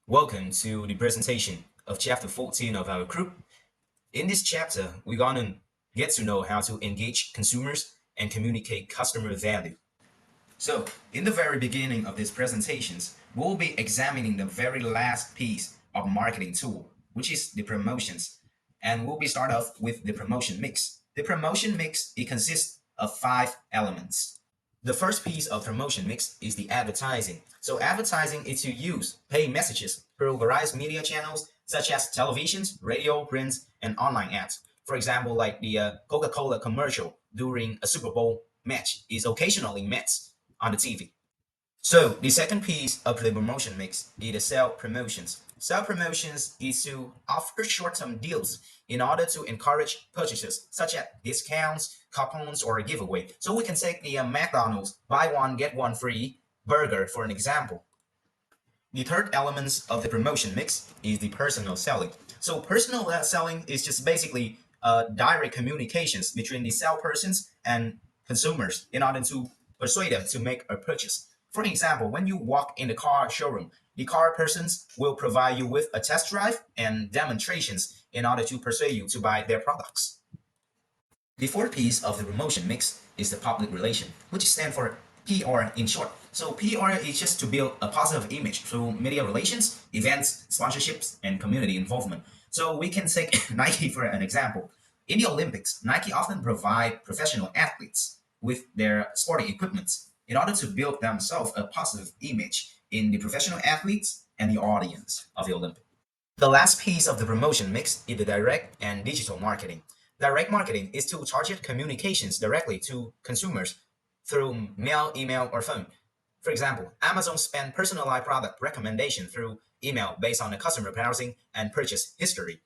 Welcome to the presentation of chapter 14 of our group. In this chapter, we're going to get to know how to engage consumers and communicate customer value. So, in the very beginning of these presentations, we'll be examining the very last piece of marketing tool, which is the promotions. And we'll be start off with the promotion mix. The promotion mix, it consists of five elements. The first piece of promotion mix is the advertising. So advertising is to use pay messages through various media channels such as televisions, radio, print, and online ads. For example, like the Coca-Cola commercial during a Super Bowl match is occasionally met on the TV. So the second piece of the promotion mix is the sell promotions. Sell promotions is to offer short-term deals in order to encourage purchases, such as discounts, coupons, or a giveaway. So we can take the McDonald's buy one get one free burger for an example. The third element of the promotion mix is the personal selling. So personal selling is just basically direct communications between the salespersons and consumers in order to persuade them to make a purchase. For example, when you walk in the car showroom, the car persons will provide you with a test drive and demonstrations in order to persuade you to buy their products. The fourth piece of the promotion mix is the public relation, which stands for PR in short. So PR is just to build a positive image through media relations, events, sponsorships, and community involvement. So we can take Nike for an example. In the Olympics, Nike often provide professional athletes with their sporting equipment in order to build themselves a positive image in the professional athletes and the audience of the Olympics. The last piece of the promotion mix is the direct and digital marketing. Direct marketing is to target communications directly to consumers through mail, email, or phone. For example, Amazon spend personalized product recommendation through email based on the customer browsing and purchase history.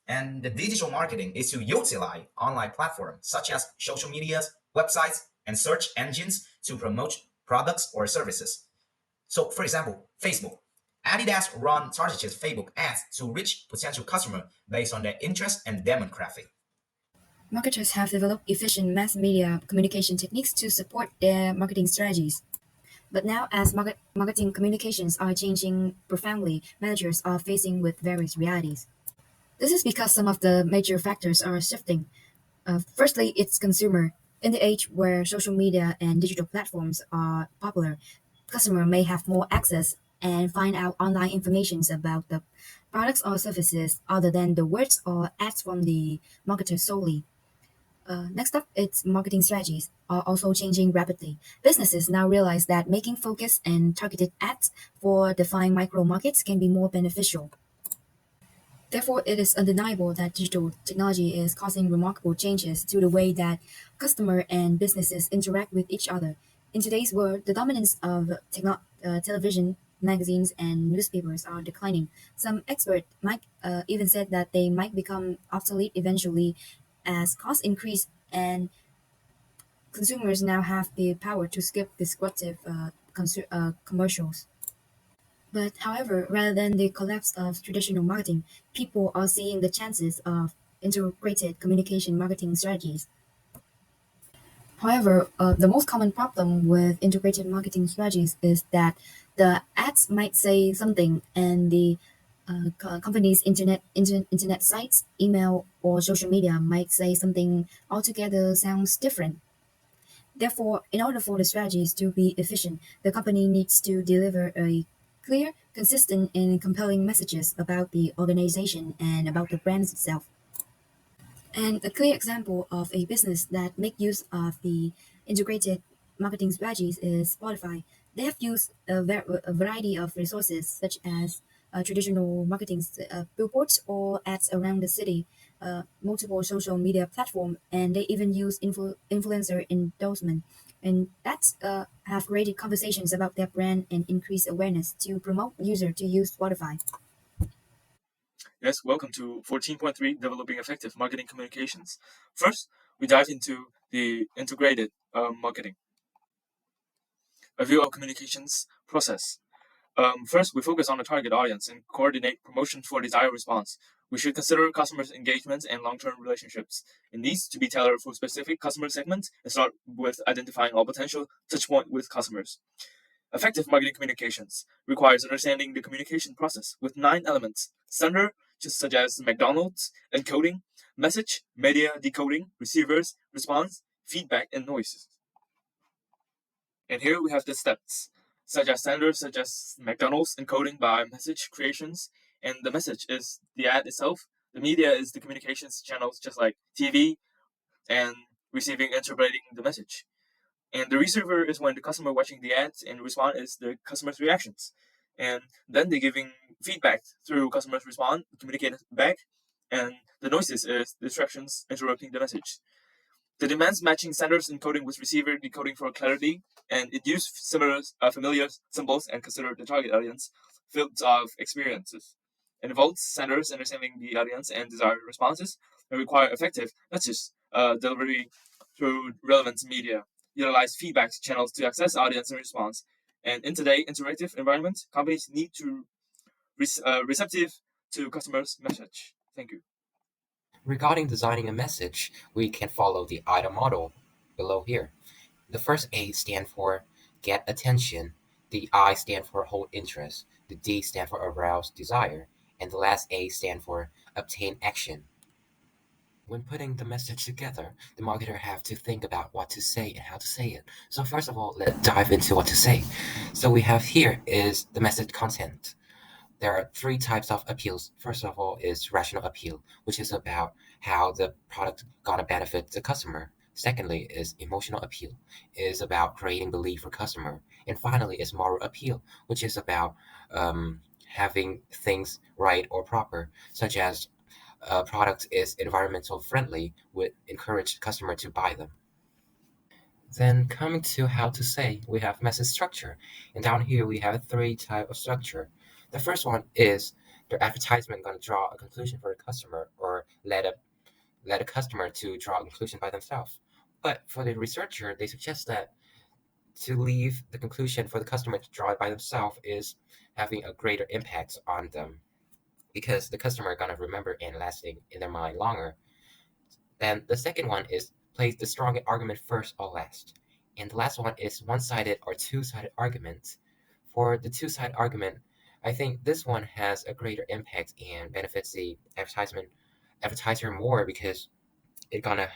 And the digital marketing is to utilize online platforms such as social medias, websites, and search engines to promote products or services. So, for example, Facebook. Adidas run targeted Facebook ads to reach potential customer based on their interest and demographic. Marketers have developed efficient mass media communication techniques to support their marketing strategies. But now, as marketing communications are changing profoundly, managers are facing with various realities. This is because some of the major factors are shifting. Firstly, it's consumer. In the age where social media and digital platforms are popular, customer may have more access and find out online information about the products or services other than the words or ads from the marketer solely. Next up, its marketing strategies are also changing rapidly. Businesses now realize that making focused and targeted ads for defined micro markets can be more beneficial. Therefore, it is undeniable that digital technology is causing remarkable changes to the way that customer and businesses interact with each other. In today's world, the dominance of television, magazines, and newspapers are declining. Some experts might even said that they might become obsolete eventually as costs increase and consumers now have the power to skip disruptive commercials. But however, rather than the collapse of traditional marketing, people are seeing the chances of integrated communication marketing strategies. However, the most common problem with integrated marketing strategies is that the ads might say something and the company's internet sites, email, or social media might say something altogether sounds different. Therefore, in order for the strategies to be efficient, the company needs to deliver a clear, consistent, and compelling messages about the organization and about the brand itself. And a clear example of a business that make use of the integrated marketing strategies is Spotify. They have used a variety of resources such as traditional marketing billboards or ads around the city, multiple social media platform, and they even use influencer endorsement. And that have created conversations about their brand and increased awareness to promote user to use Spotify. Yes, welcome to 14.3 Developing Effective Marketing Communications. First, we dive into the integrated marketing, a view of communications process. First, we focus on the target audience and coordinate promotion for desired response. We should consider customers' engagement and long-term relationships. It needs to be tailored for specific customer segments and start with identifying all potential touchpoint with customers. Effective marketing communications requires understanding the communication process with 9 elements: sender, just such as McDonald's, encoding, message, media decoding, receivers, response, feedback, and noises. And here we have the steps, such as senders, such as McDonald's, encoding by message creations, and the message is the ad itself. The media is the communications channels, just like TV, and receiving, interpreting the message. And the receiver is when the customer watching the ads, and respond is the customer's reactions. And then they're giving feedback through customer's response, communicate back, and the noises is distractions interrupting the message. The demands matching senders encoding with receiver decoding for clarity, and it used similar familiar symbols and consider the target audience fields of experiences. It involves senders understanding the audience and desired responses, and require effective message delivery through relevant media. Utilize feedback channels to access audience and response. And in today's interactive environment, companies need to receptive to customers' message. Thank you. Regarding designing a message, we can follow the IDA model below here. The first A stands for get attention, the I stand for hold interest, the D stand for arouse desire, and the last A stand for obtain action. When putting the message together, the marketer have to think about what to say and how to say it. So first of all, let's dive into what to say. So we have here is the message content. There are 3 types of appeals. First of all is rational appeal, which is about how the product gonna benefit the customer. Secondly is emotional appeal, is about creating belief for customer. And finally is moral appeal, which is about having things right or proper, such as a product is environmental friendly, would encourage the customer to buy them. Then coming to how to say, we have message structure. And down here we have 3 types of structure. The first one is the advertisement going to draw a conclusion for the customer or let a customer to draw a conclusion by themselves. But for the researcher, they suggest that to leave the conclusion for the customer to draw it by themselves is having a greater impact on them because the customer going to remember and lasting in their mind longer. Then the second one is place the strongest argument first or last. And the last one is one-sided or two-sided argument. For the two-sided argument, I think this one has a greater impact and benefits the advertiser more because it's gonna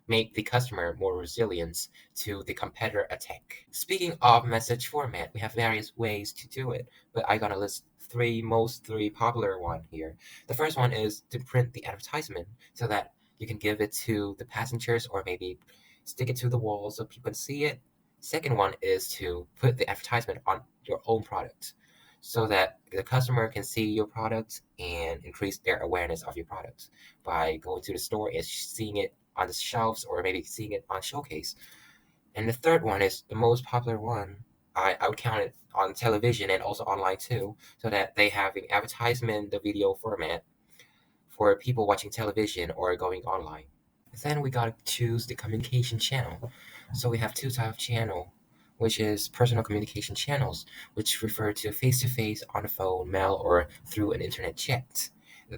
make the customer more resilient to the competitor attack. Speaking of message format, we have various ways to do it, but I'm gonna list three popular one here. The first one is to print the advertisement so that you can give it to the passengers or maybe stick it to the wall so people can see it. Second one is to put the advertisement on your own product so that the customer can see your product and increase their awareness of your product by going to the store and seeing it on the shelves or maybe seeing it on showcase. And the third one is the most popular one. I would count it on television and also online too, so that they have an advertisement, the video format for people watching television or going online. Then we gotta choose the communication channel. So we have 2 types of channel, which is personal communication channels, which refer to face-to-face on the phone, mail, or through an internet chat.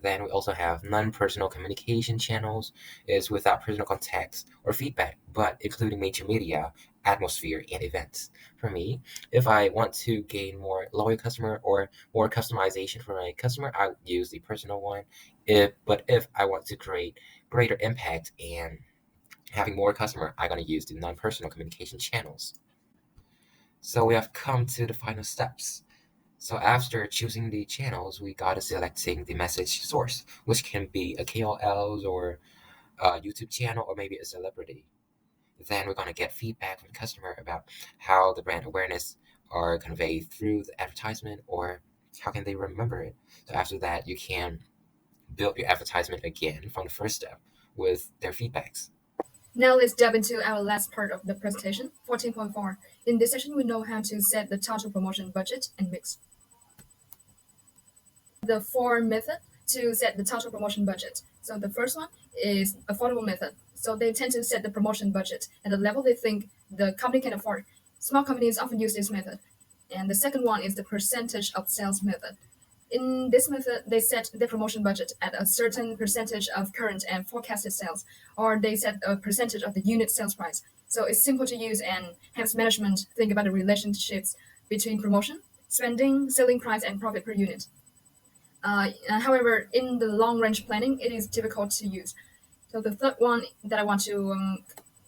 Then we also have non-personal communication channels, is without personal context or feedback, but including major media, atmosphere, and events. For me, if I want to gain more loyal customer or more customization for my customer, I would use the personal one. But if I want to create greater impact and having more customer, I'm gonna use the non-personal communication channels. So we have come to the final steps. So after choosing the channels, we gotta selecting the message source, which can be a KOLs or a YouTube channel or maybe a celebrity. Then we're gonna get feedback from the customer about how the brand awareness are conveyed through the advertisement or how can they remember it. So after that, you can build your advertisement again from the first step with their feedbacks. Now let's dive into our last part of the presentation, 14.4. In this section, we know how to set the total promotion budget and mix. The 4 method to set the total promotion budget. So the first one is affordable method. So they tend to set the promotion budget at the level they think the company can afford. Small companies often use this method. And the second one is the percentage of sales method. In this method, they set the promotion budget at a certain percentage of current and forecasted sales, or they set a percentage of the unit sales price. So it's simple to use and helps management think about the relationships between promotion, spending, selling price, and profit per unit. However, in the long range planning, it is difficult to use. So the third one that I want to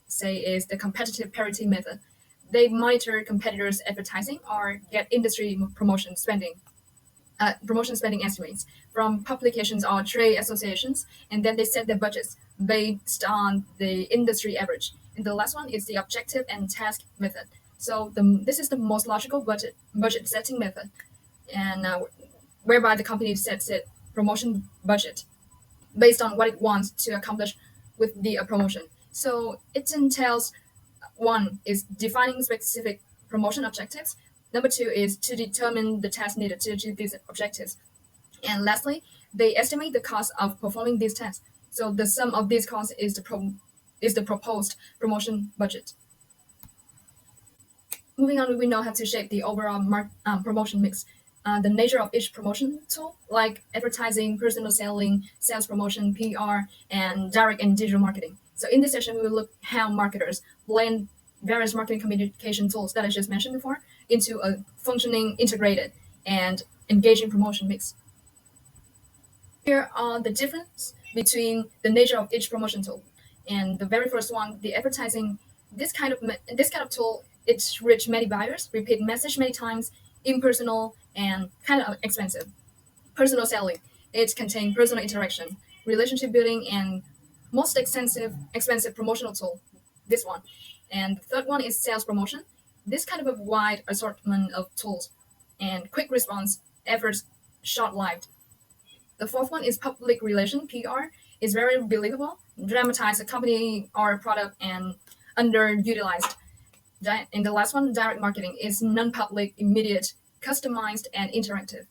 say is the competitive parity method. They monitor competitors' advertising or get industry promotion spending estimates from publications or trade associations, and then they set their budgets based on the industry average. And the last one is the objective and task method. So this is the most logical budget setting method, and whereby the company sets its promotion budget based on what it wants to accomplish with the promotion. So it entails one is defining specific promotion objectives. Number two is to determine the tasks needed to achieve these objectives. And lastly, they estimate the cost of performing these tasks. So the sum of these costs is the proposed promotion budget. Moving on, we know how to shape the overall promotion mix. The nature of each promotion tool, like advertising, personal selling, sales promotion, PR, and direct and digital marketing. So in this session, we will look how marketers blend various marketing communication tools that I just mentioned before into a functioning, integrated, and engaging promotion mix. Here are the difference between the nature of each promotion tool. And the very first one, the advertising, this kind of tool, it's reach many buyers, repeat message many times, impersonal, and kind of expensive. Personal selling, it contains personal interaction, relationship building, and most expensive promotional tool, this one. And the third one is sales promotion. This kind of a wide assortment of tools and quick response efforts, short-lived. The fourth one is public relation, PR, is very believable, dramatize a company or product, and underutilized. And the last one, direct marketing, is non-public, immediate, customized, and interactive.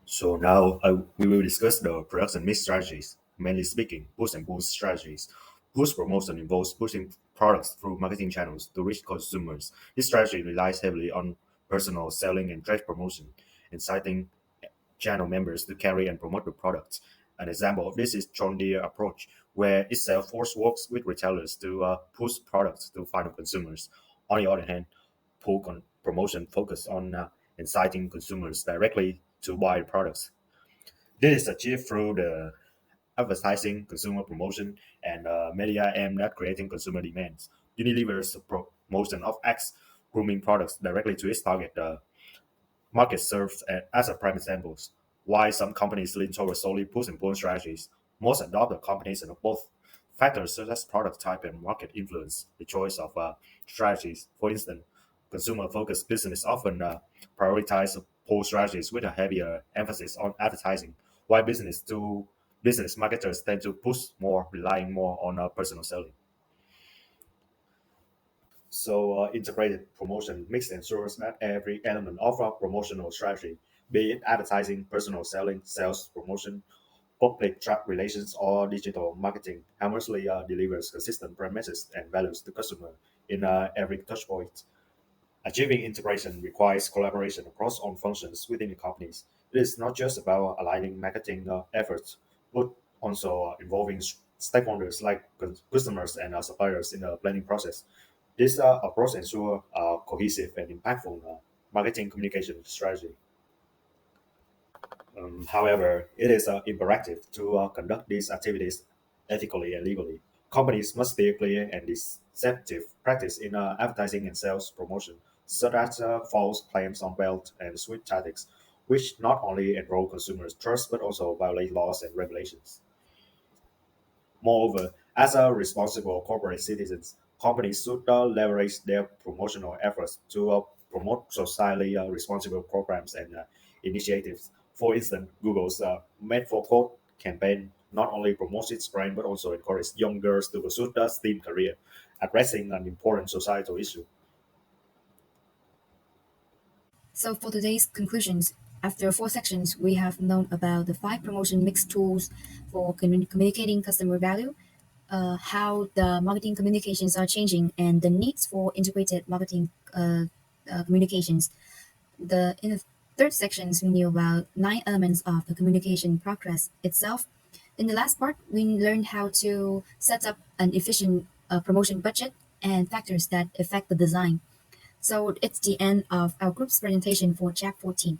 So now we will discuss the production mix strategies. Mainly speaking, push and pull strategies. Push promotion involves pushing products through marketing channels to reach consumers. This strategy relies heavily on personal selling and trade promotion, inciting channel members to carry and promote the products. An example of this is John Deere approach, where its sales force works with retailers to push products to final consumers. On the other hand, promotion focus on inciting consumers directly to buy products. This is achieved through the advertising, consumer promotion, and media aimed at creating consumer demands. Unilever's promotion of X grooming products directly to its target market serves as a prime example. Why some companies lean towards solely push and pull strategies. Most adopt a combination of both factors such as product type and market influence the choice of strategies. For instance, consumer-focused business often prioritize pull strategies with a heavier emphasis on advertising, while business marketers tend to push more, relying more on personal selling. So integrated promotion mix ensures that every element of a promotional strategy, be it advertising, personal selling, sales promotion, public track relations, or digital marketing, harmoniously delivers consistent brand messages and values to customer in every touchpoint. Achieving integration requires collaboration across all functions within the companies. It is not just about aligning marketing efforts, but also involving stakeholders like customers and suppliers in the planning process. This approach ensures a cohesive and impactful marketing communication strategy. However, it is imperative to conduct these activities ethically and legally. Companies must steer clear and deceptive practice in advertising and sales promotion, such as false claims on belt and switch tactics, which not only erode consumers' trust but also violate laws and regulations. Moreover, as a responsible corporate citizens, companies should leverage their promotional efforts to promote socially responsible programs and initiatives. For instance, Google's Made for Code campaign not only promotes its brand but also encourages young girls to pursue a STEAM career, addressing an important societal issue. So for today's conclusions, after four sections, we have known about the five promotion mix tools for communicating customer value, how the marketing communications are changing, and the needs for integrated marketing communications. In the third sections, we knew about nine elements of the communication progress itself. In the last part, we learned how to set up an efficient promotion budget and factors that affect the design. So it's the end of our group's presentation for Chapter 14.